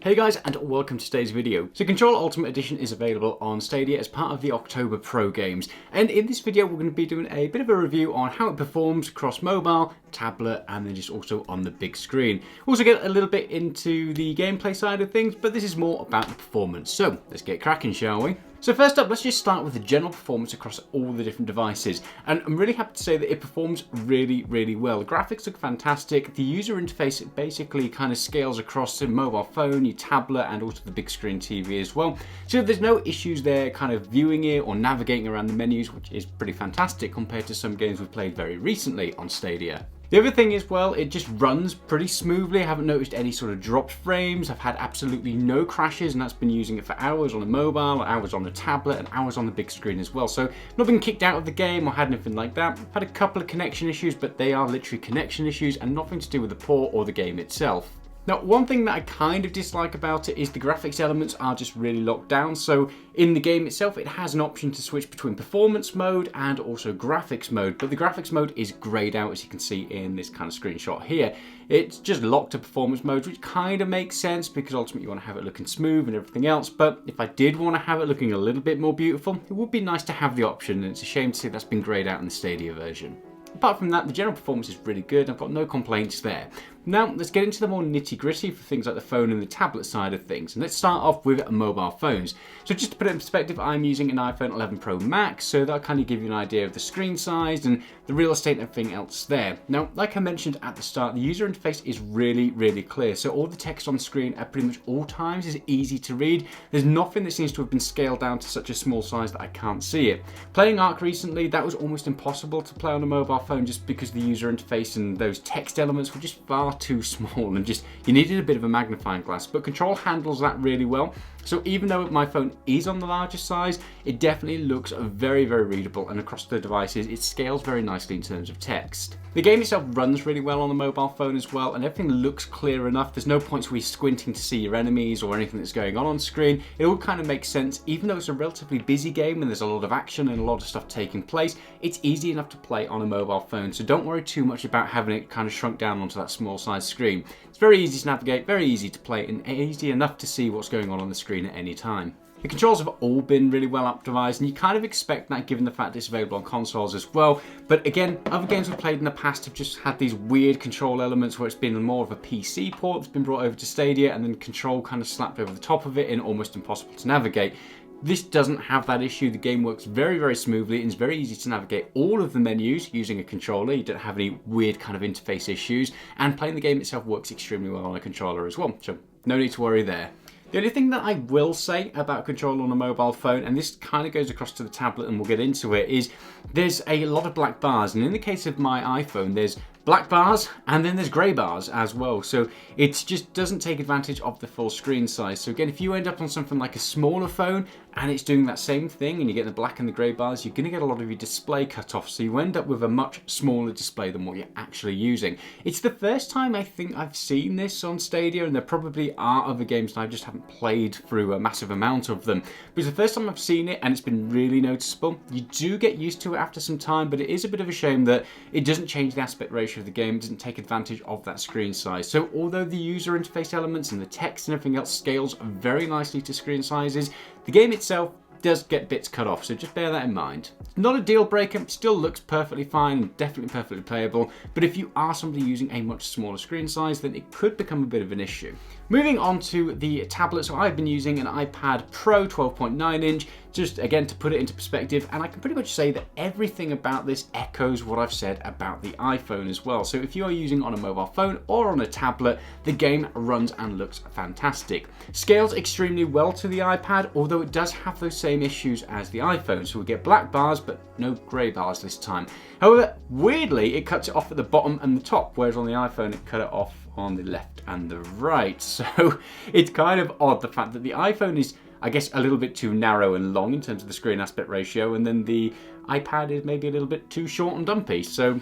Hey guys, and welcome to today's video. So Control Ultimate Edition is available on Stadia as part of the October Pro games. And in this video, we're going to be doing a bit of a review on how it performs across mobile, tablet, and then just also on the big screen. We'll also get a little bit into the gameplay side of things, but this is more about the performance. So let's get cracking, shall we? So first up, let's just start with the general performance across all the different devices. And I'm really happy to say that it performs really well. The graphics look fantastic. The user interface basically kind of scales across the mobile phone, your tablet, and also the big screen TV as well. So there's no issues there kind of viewing it or navigating around the menus, which is pretty fantastic compared to some games we've played very recently on Stadia. The other thing is, well, it just runs pretty smoothly. I haven't noticed any sort of dropped frames. I've had absolutely no crashes, and that's been using it for hours on a mobile, hours on a tablet, and hours on the big screen as well. So not been kicked out of the game or had anything like that. I've had a couple of connection issues, but they are literally connection issues and nothing to do with the port or the game itself. Now, one thing that I kind of dislike about it is the graphics elements are just really locked down. So in the game itself, it has an option to switch between performance mode and also graphics mode, but the graphics mode is grayed out, as you can see in this kind of screenshot here. It's just locked to performance mode, which kind of makes sense because ultimately you want to have it looking smooth and everything else. But if I did want to have it looking a little bit more beautiful, it would be nice to have the option, and it's a shame to see that's been grayed out in the Stadia version. Apart from that, the general performance is really good. I've got no complaints there. Now, let's get into the more nitty-gritty for things like the phone and the tablet side of things. And let's start off with mobile phones. So just to put it in perspective, I'm using an iPhone 11 Pro Max, so that'll kind of give you an idea of the screen size and the real estate and everything else there. Now, like I mentioned at the start, the user interface is really clear. So all the text on the screen at pretty much all times is easy to read. There's nothing that seems to have been scaled down to such a small size that I can't see it. Playing Arc recently, that was almost impossible to play on a mobile phone just because the user interface and those text elements were just far too small and just you needed a bit of a magnifying glass. But Control handles that really well. So even though my phone is on the larger size, it definitely looks very readable, and across the devices it scales very nicely in terms of text. The game itself runs really well on the mobile phone as well, and everything looks clear enough. There's no points where you're squinting to see your enemies or anything that's going on screen. It all kind of makes sense. Even though it's a relatively busy game and there's a lot of action and a lot of stuff taking place, it's easy enough to play on a mobile phone. So don't worry too much about having it kind of shrunk down onto that small size screen. It's very easy to navigate, very easy to play, and easy enough to see what's going on the screen at any time. The controls have all been really well optimized, and you kind of expect that given the fact that it's available on consoles as well. But again, other games we've played in the past have just had these weird control elements where it's been more of a PC port that's been brought over to Stadia, and then control kind of slapped over the top of it and almost impossible to navigate. This doesn't have that issue. The game works very smoothly, and it's very easy to navigate all of the menus using a controller. You don't have any weird kind of interface issues, and playing the game itself works extremely well on a controller as well. So no need to worry there. The only thing that I will say about Control on a mobile phone, and this kind of goes across to the tablet and we'll get into it, is there's a lot of black bars. And in the case of my iPhone, there's black bars and then there's grey bars as well. So it just doesn't take advantage of the full screen size. So again, if you end up on something like a smaller phone and it's doing that same thing and you get the black and the grey bars, you're going to get a lot of your display cut off. So you end up with a much smaller display than what you're actually using. It's the first time I think I've seen this on Stadia, and there probably are other games and I just haven't played through a massive amount of them. But it's the first time I've seen it and it's been really noticeable. You do get used to it after some time, but it is a bit of a shame that it doesn't change the aspect ratio of the game. It doesn't take advantage of that screen size. So although the user interface elements and the text and everything else scales very nicely to screen sizes, the game itself does get bits cut off, so just bear that in mind. Not a deal breaker, it still looks perfectly fine, definitely perfectly playable, but if you are somebody using a much smaller screen size, then it could become a bit of an issue. Moving on to the tablet, so I've been using an iPad Pro 12.9 inch, just again to put it into perspective, and I can pretty much say that everything about this echoes what I've said about the iPhone as well. So if you are using on a mobile phone or on a tablet, the game runs and looks fantastic. Scales extremely well to the iPad, although it does have those same issues as the iPhone. So we get black bars, but no grey bars this time. However, weirdly, it cuts it off at the bottom and the top, whereas on the iPhone, it cut it off on the left and the right. So it's kind of odd, the fact that the iPhone is, I guess, a little bit too narrow and long in terms of the screen aspect ratio, and then the iPad is maybe a little bit too short and dumpy. So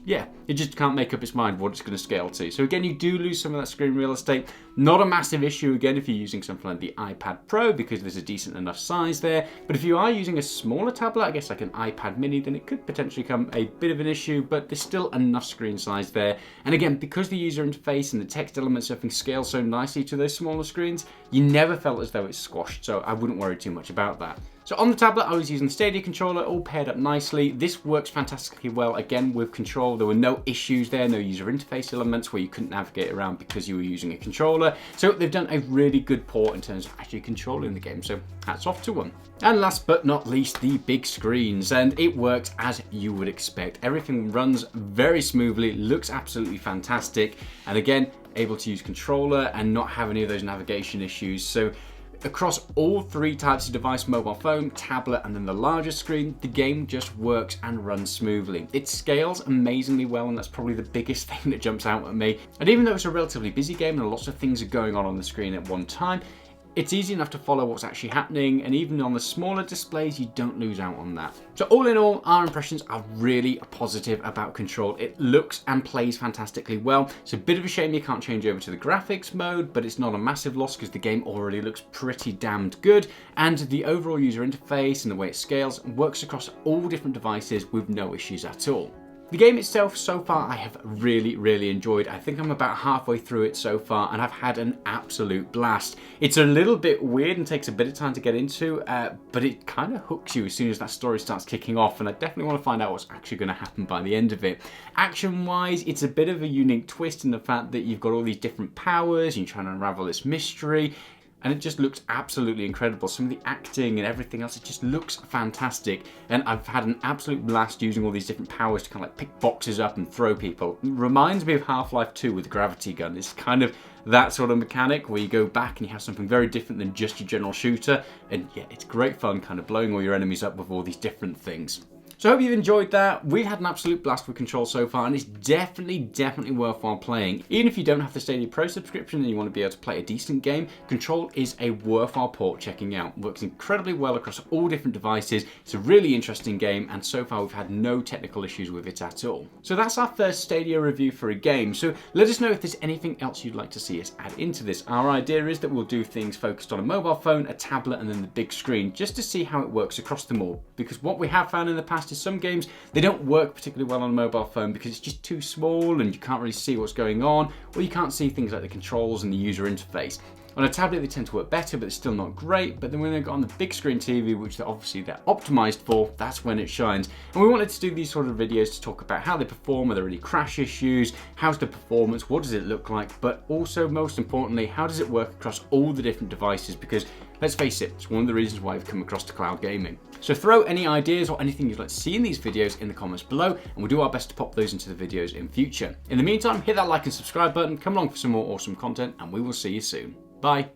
yeah, it just can't make up its mind what it's going to scale to. So again, you do lose some of that screen real estate. Not a massive issue again if you're using something like the iPad Pro because there's a decent enough size there. But if you are using a smaller tablet, I guess like an iPad mini, then it could potentially become a bit of an issue, but there's still enough screen size there. And again, because the user interface and the text elements everything scale so nicely to those smaller screens, you never felt as though it's squashed. So I wouldn't worry too much about that. So on the tablet, I was using the Stadia controller, all paired up nicely. This works fantastically well, again, with control. There were no issues there, no user interface elements where you couldn't navigate around because you were using a controller. So they've done a really good port in terms of actually controlling the game. So hats off to them. And last but not least, the big screens. And it works as you would expect. Everything runs very smoothly, looks absolutely fantastic. And again, able to use controller and not have any of those navigation issues. So across all three types of device, mobile phone, tablet, and then the larger screen, the game just works and runs smoothly. It scales amazingly well, and that's probably the biggest thing that jumps out at me. And even though it's a relatively busy game and lots of things are going on the screen at one time, it's easy enough to follow what's actually happening, and even on the smaller displays, you don't lose out on that. So all in all, our impressions are really positive about Control. It looks and plays fantastically well. It's a bit of a shame you can't change over to the graphics mode, but it's not a massive loss because the game already looks pretty damned good, and the overall user interface and the way it scales works across all different devices with no issues at all. The game itself, so far, I have really enjoyed. I think I'm about halfway through it so far, and I've had an absolute blast. It's a little bit weird and takes a bit of time to get into, but it kind of hooks you as soon as that story starts kicking off, and I definitely want to find out what's actually going to happen by the end of it. Action-wise, it's a bit of a unique twist in the fact that you've got all these different powers, and you're trying to unravel this mystery, and it just looks absolutely incredible. Some of the acting and everything else, it just looks fantastic. And I've had an absolute blast using all these different powers to kind of like pick boxes up and throw people. It reminds me of Half-Life 2 with the gravity gun. It's kind of that sort of mechanic where you go back and you have something very different than just your general shooter. And yeah, it's great fun kind of blowing all your enemies up with all these different things. So I hope you've enjoyed that. We've had an absolute blast with Control so far, and it's definitely worthwhile playing. Even if you don't have the Stadia Pro subscription and you want to be able to play a decent game, Control is a worthwhile port checking out. It works incredibly well across all different devices. It's a really interesting game, and so far we've had no technical issues with it at all. So that's our first Stadia review for a game. So let us know if there's anything else you'd like to see us add into this. Our idea is that we'll do things focused on a mobile phone, a tablet, and then the big screen, just to see how it works across them all. Because what we have found in the past is some games, they don't work particularly well on a mobile phone because it's just too small and you can't really see what's going on, or you can't see things like the controls and the user interface. On a tablet, they tend to work better, but it's still not great. But then when they go on the big screen TV, which they're optimized for, that's when it shines. And we wanted to do these sort of videos to talk about how they perform, are there any crash issues, how's the performance, what does it look like, but also most importantly, how does it work across all the different devices? Because let's face it, it's one of the reasons why I've come across to cloud gaming. So throw any ideas or anything you'd like to see in these videos in the comments below, and we'll do our best to pop those into the videos in future. In the meantime, hit that like and subscribe button, come along for some more awesome content, and we will see you soon. Bye.